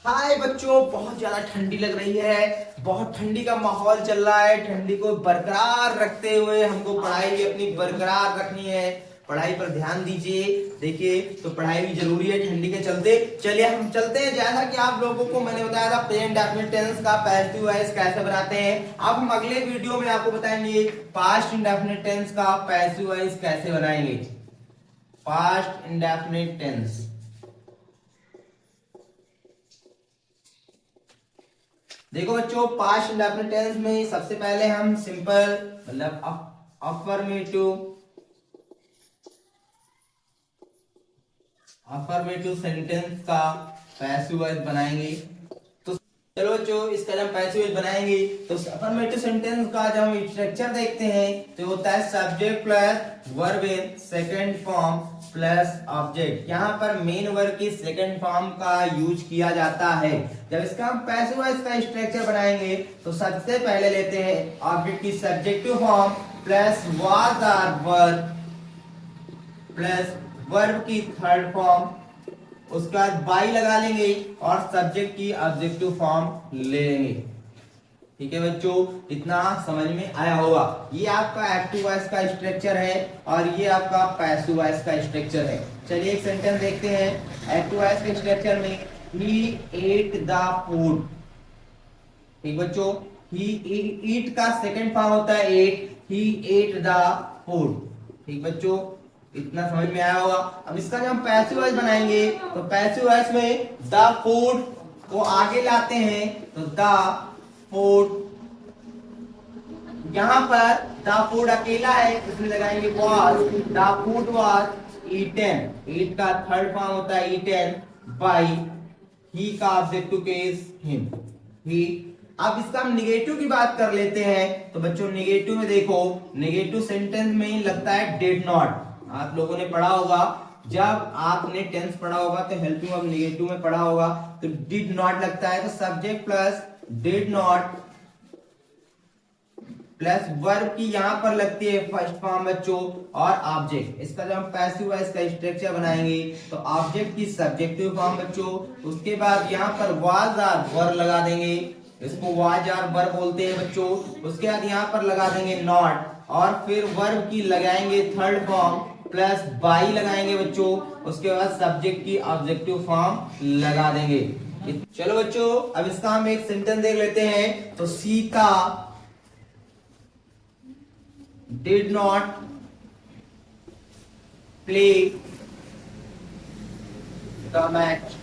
हाय बच्चों, बहुत ज्यादा ठंडी लग रही है। बहुत ठंडी का माहौल चल रहा है। ठंडी को बरकरार रखते हुए हमको पढ़ाई भी अपनी बरकरार रखनी है। पढ़ाई पर ध्यान दीजिए। देखिए, तो पढ़ाई भी जरूरी है ठंडी के चलते। चलिए हम चलते हैं। जैसा कि आप लोगों को मैंने बताया था प्रेजेंट डेफिनिट टेंस का पैसिव वॉइस कैसे बनाते हैं। अब हम अगले वीडियो में आपको बताएंगे पास्ट इंडेफिनिट टेंस का पैसिव वॉइस कैसे बनाएंगे। Past indefinite tense. देखो बच्चों, पास्ट इंडेफिनिट टेंस में सबसे पहले हम सिंपल मतलब अफर्मेटिव सेंटेंस का पैसिव वॉइस बनाएंगे। तो चलो बच्चों, इसका जब पैसिव वॉइस बनाएंगे तो अफर्मेटिव सेंटेंस का जब हम स्ट्रक्चर देखते हैं तो होता है subject plus verb in second form plus object. यहाँ पर मेन वर्ब की सेकंड फॉर्म का यूज किया जाता है। जब इसका हम पैसिव वॉइस का स्ट्रक्चर बनाएंगे तो सबसे पहले लेते हैं ऑब्जेक्ट की subjective form plus was are verb plus verb की थर्ड फॉर्म, उसके बाद बाई लगा लेंगे और सब्जेक्ट की ऑब्जेक्टिव फॉर्म ले लेंगे। ठीक है बच्चों, इतना समझ में आया होगा। ये आपका एक्टिव वॉइस का स्ट्रक्चर है और ये आपका पैसिव वॉइस का स्ट्रक्चर है। चलिए एक सेंटेंस देखते हैं एक्टिव वॉइस के स्ट्रक्चर में। He ate the food. ठीक बच्चों, ही ईट का सेकंड फॉर्म होता है ate. He ate the food. ठीक बच्चों, इतना समझ में आया होगा। अब इसका जब हम पैसिव वॉइस बनाएंगे तो पैसिव वॉइस में द फूड को आगे लाते हैं तो द फूड, यहां पर द फूड अकेला है इसमें लगाएंगे was. The food was eaten. Eat का थर्ड फॉर्म होता है ईटन बाय। ही का ऑब्जेक्टिव केस हिम, ही। अब इसका हम निगेटिव की बात कर लेते हैं। तो बच्चों निगेटिव में देखो, निगेटिव सेंटेंस में लगता है डिड नॉट। आप लोगों ने पढ़ा होगा, जब आपने टेंस पढ़ा होगा तो हेल्पिंग ऑफ निगेटिव में पढ़ा होगा तो डिड नॉट लगता है। तो subject plus did not plus verb की यहां पर लगती है फर्स्ट फॉर्म बच्चों और ऑब्जेक्ट। इसका जब हम पैसिव वॉइस का स्ट्रक्चर बनाएंगे तो ऑब्जेक्ट की सब्जेक्टिव फॉर्म बच्चों, उसके बाद यहां पर वाज आर वर्ब लगा देंगे, इसको वाज आर वर्ब बोलते हैं बच्चों। उसके बाद यहां पर लगा देंगे नॉट और फिर वर्ब की लगाएंगे थर्ड फॉर्म प्लस बाई लगाएंगे बच्चों। उसके बाद सब्जेक्ट की ऑब्जेक्टिव फॉर्म लगा देंगे। चलो बच्चों, अब इसका हम एक सेंटेंस देख लेते हैं। तो Sita did not play the match.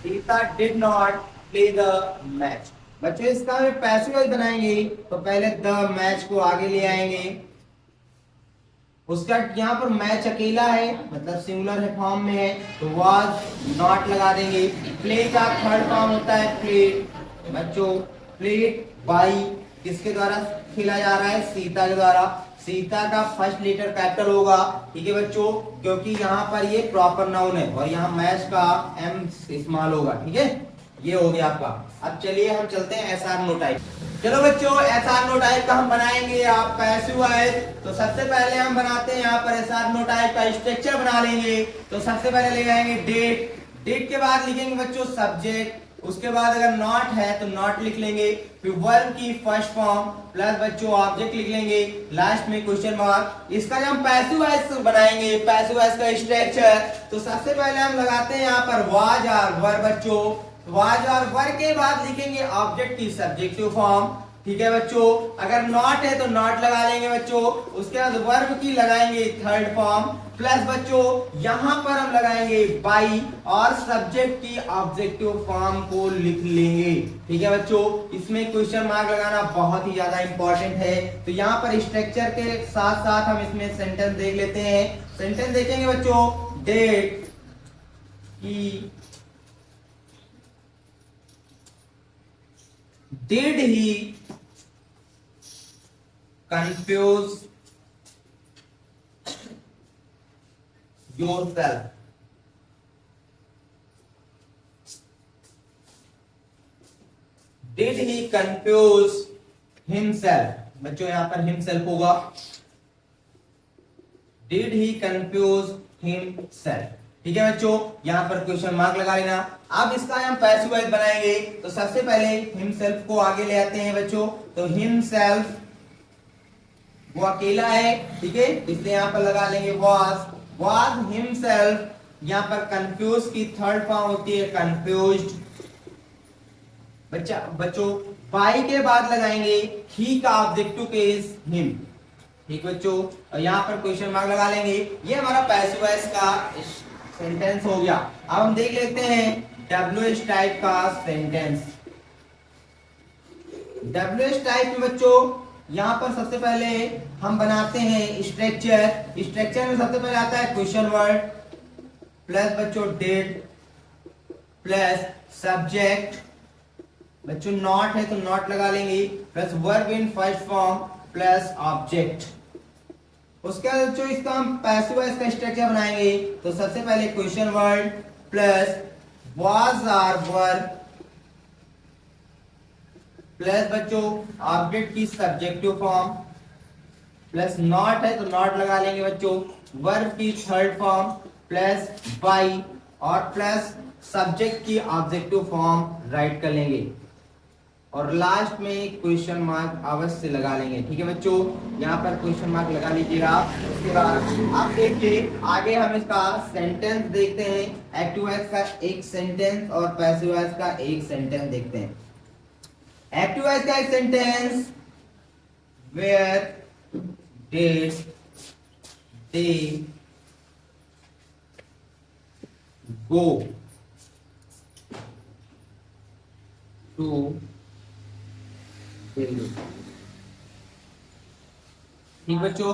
Sita did not play the match. बच्चों इसका हम पैसिव वॉइस बनाएंगे तो पहले द मैच को आगे ले आएंगे। उसका यहाँ पर मैच अकेला है मतलब सिंगुलर है फॉर्म में है तो वाज नॉट लगा देंगे। प्ले का थर्ड फॉर्म होता है प्लेड। बच्चों प्लेड बाई किसके द्वारा खेला जा रहा है? सीता के द्वारा। सीता का फर्स्ट लेटर कैपिटल होगा। ठीक है बच्चों, क्योंकि यहाँ पर ये प्रॉपर नाउन है और यहाँ मैच का एम स्मॉल होगा। ठीक है, ये हो गया आपका। अब चलिए हम चलते हैं एसआर नो टाइप। चलो बच्चों, एसआर नो टाइप का हम बनाएंगे आप पैसिव वॉइस। तो सबसे पहले हम बनाते हैं यहाँ पर एसआर नो टाइप का स्ट्रक्चर बना लेंगे। तो सबसे पहले ले जाएंगे डेट। डेट के बाद लिखेंगे बच्चों सब्जेक्ट। उसके बाद अगर नॉट है तो नॉट लिख लेंगे, फिर वर्ब की फर्स्ट फॉर्म प्लस बच्चों ऑब्जेक्ट लिख लेंगे, लास्ट में क्वेश्चन मार्क। इसका जब हम पैसिव वॉइस बनाएंगे, पैसिव वॉइस का स्ट्रक्चर, तो सबसे पहले हम लगाते हैं यहाँ पर वाज आर वर्ब बच्चों। वाज आर वर्ब के बाद लिखेंगे ऑब्जेक्ट की सब्जेक्टिव फॉर्म। ठीक है बच्चों, अगर नॉट है तो नॉट लगा लेंगे बच्चों। उसके बाद वर्ब की लगाएंगे थर्ड फॉर्म प्लस बच्चों यहां पर हम लगाएंगे बाई और सब्जेक्ट की ऑब्जेक्टिव फॉर्म को लिख लेंगे। ठीक है बच्चों, इसमें क्वेश्चन मार्क लगाना बहुत ही ज्यादा इंपॉर्टेंट है। तो यहाँ पर स्ट्रक्चर के साथ साथ हम इसमें सेंटेंस देख लेते हैं। सेंटेंस देखेंगे बच्चों, डेट की did he confuse yourself? Did he confuse himself? बच्चों यहां पर himself होगा। Did he confuse himself. ठीक है बच्चों, यहाँ पर क्वेश्चन मार्क लगा लेना। अब इसका हम पैसिव वॉइस बनाएंगे तो सबसे पहले हिमसेल्फ को आगे ले आते हैं बच्चों। तो हिमसेल्फ वो अकेला है, ठीक है, इसलिए यहाँ पर लगा लेंगे was himself। यहाँ पर कंफ्यूज की थर्ड फॉर्म होती है कंफ्यूज्ड। बच्चों बाई के बाद लगाएंगे ही का ऑब्जेक्टिव केस हिम। ठीक बच्चों, और यहाँ पर क्वेश्चन मार्क लगा लेंगे। ये हमारा पैसिव वॉइस का सेंटेंस हो गया। अब हम देख लेते हैं WH टाइप का सेंटेंस। WH टाइप में बच्चों यहाँ पर सबसे पहले हम बनाते हैं स्ट्रक्चर। स्ट्रक्चर में सबसे पहले आता है क्वेश्चन वर्ड प्लस बच्चों डिड प्लस सब्जेक्ट। बच्चों नॉट है तो नॉट लगा लेंगे plus verb in first form plus object. उसके बाद बच्चों इसका हम पैसिव वॉइस का स्ट्रक्चर बनाएंगे। तो सबसे पहले question word plus was are verb plus बच्चों ऑब्जेक्ट की सब्जेक्टिव फॉर्म प्लस नॉट है तो नॉट लगा लेंगे बच्चों वर्ब की थर्ड फॉर्म प्लस बाई और प्लस सब्जेक्ट की ऑब्जेक्टिव फॉर्म राइट कर लेंगे और लास्ट में क्वेश्चन मार्क अवश्य लगा लेंगे। ठीक है बच्चों, यहाँ पर क्वेश्चन मार्क लगा लीजिएगा। उसके बाद आप देखिए आगे हम इसका सेंटेंस देखते हैं। एक्टिव वॉइस का एक सेंटेंस और पैसिव वॉइस का एक सेंटेंस देखते हैं। एक्टिव वॉइस का एक sentence where did they go to ठीक बच्चों,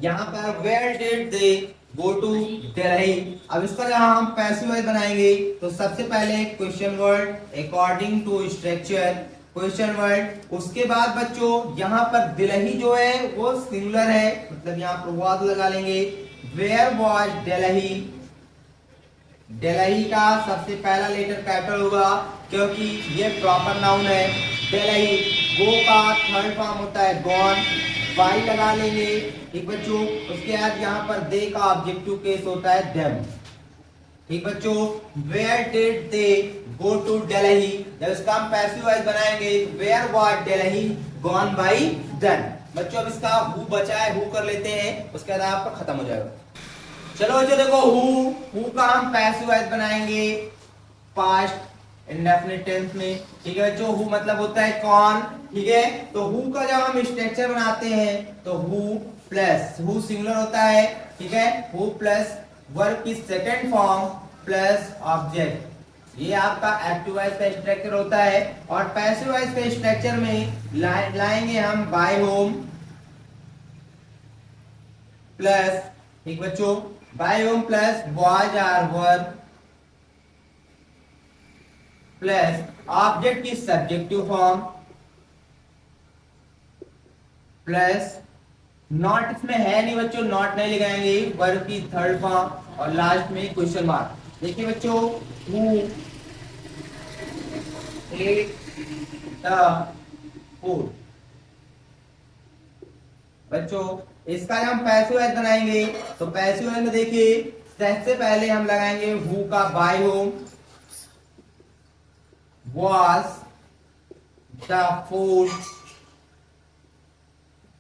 यहाँ पर where did they go to Delhi. अब इसका जहां हम पैसिव वॉइस बनाएंगे तो सबसे पहले question word according to structure question word. उसके बाद बच्चों यहाँ पर दिल्ली जो है वो सिंगुलर है, मतलब यहाँ पर वाज लगा लेंगे। वेयर वाज दिल्ली, दिल्ली का सबसे पहला लेटर कैपिटल होगा क्योंकि ये प्रॉपर नाउन है। दिल्ली गो का थर्ड फॉर्म होता है गॉन, वाई लगा लेंगे। ठीक बच्चों, उसके बाद यहाँ पर दे का ऑब्जेक्टिव केस होता है देम। ठीक बच्चों, where did they go to Delhi. जब इसका हम पैसिव वॉइस बनाएंगे where was Delhi gone by them. बच्चों अब इसका हु बचा है, हु कर लेते हैं, उसके बाद आपका खत्म हो जाएगा। चलो बच्चों देखो हु का हम पैसिव वॉइस बनाएंगे पास्ट इंडेफिनिट टेंस में। ठीक है बच्चों, हु मतलब होता है कौन। ठीक है, तो हु का जब हम स्ट्रक्चर बनाते हैं तो हु प्लस हु सिंगुलर होता है। ठीक है, हु प्लस वर्ब की सेकंड फॉर्म प्लस ऑब्जेक्ट, ये आपका एक्टिव वॉइस का स्ट्रक्चर होता है। और पैसिव वॉइस के स्ट्रक्चर में लाएंगे हम बाय होम प्लस, ठीक बच्चों, by whom plus was are verb plus object की सब्जेक्टिव फॉर्म प्लस नॉट, इसमें है नहीं बच्चों, नॉट नहीं लगाएंगे, वर्ब की थर्ड फॉर्म और लास्ट में क्वेश्चन मार्क। देखिए बच्चों, हु एट द फूड। बच्चों इसका हम पैसिव वॉइस बनाएंगे तो पैसिव वॉइस में देखिए सबसे पहले हम लगाएंगे हु का by whom was the food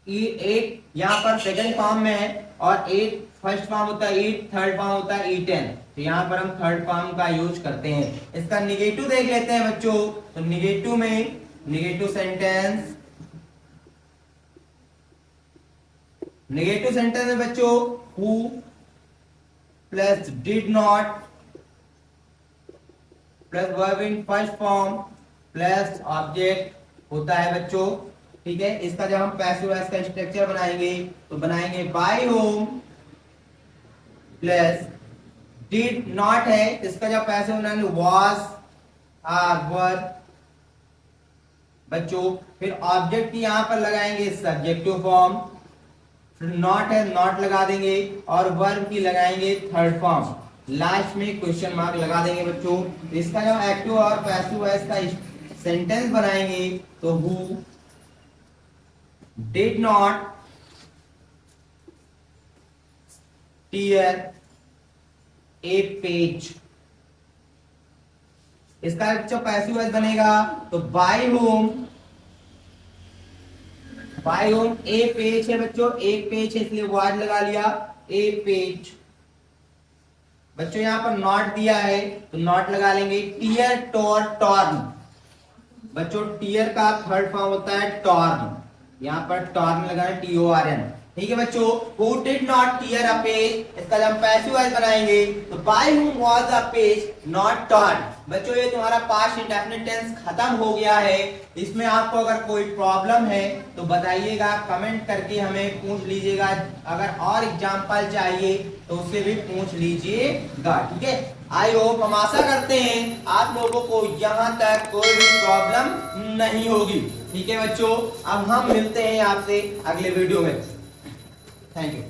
ate यहाँ पर सेकंड फॉर्म में है और एट फर्स्ट फॉर्म होता है, ईट थर्ड फॉर्म होता है ईटन, तो यहाँ पर हम थर्ड फॉर्म का यूज करते हैं। इसका निगेटिव देख लेते हैं बच्चों। तो निगेटिव में निगेटिव सेंटेंस में बच्चों who plus did not plus verb in first form plus object होता है बच्चों। ठीक है, इसका जब हम पैसिव वॉइस का स्ट्रक्चर बनाएंगे तो बनाएंगे by whom plus did not है, इसका जब पैसिव बनाएंगे वाज आर वर्ब बच्चों, फिर ऑब्जेक्ट की यहां पर लगाएंगे सब्जेक्टिव फॉर्म, फिर नॉट है नॉट लगा देंगे और वर्ब की लगाएंगे थर्ड फॉर्म, लास्ट में क्वेश्चन मार्क लगा देंगे बच्चों। इसका जो एक्टिव और पैसिव वॉइस का सेंटेंस बनाएंगे तो who did not tear a page. इसका बच्चों पैसिव वॉइस बनेगा तो बाय होम ए पेज है बच्चों, एक पेज है इसलिए वाज लगा लिया ए पेज। बच्चों यहां पर नॉट दिया है तो नॉट लगा लेंगे। टीयर टोर टॉर्न, बच्चों टीयर का थर्ड फॉर्म होता है टॉर्न, यहां पर टॉर्न लगाए TORN। ठीक है बच्चों, who did not tier a page, इसका जब हम पैसिव वॉइस बनाएंगे तो by whom was a page not torn. बच्चों ये तुम्हारा पास्ट इंडेफिनिट टेंस खत्म हो गया है। इसमें आपको अगर कोई प्रॉब्लम है तो बताइएगा, कमेंट करके हमें पूछ लीजिएगा। अगर और एग्जांपल चाहिए तो उससे भी पूछ लीजिएगा। ठीक है, आई होप, हम आशा करते हैं आप लोगों को यहाँ तक कोई भी प्रॉब्लम नहीं होगी। ठीक है बच्चों, अब हम मिलते हैं आपसे अगले वीडियो में। Thank you.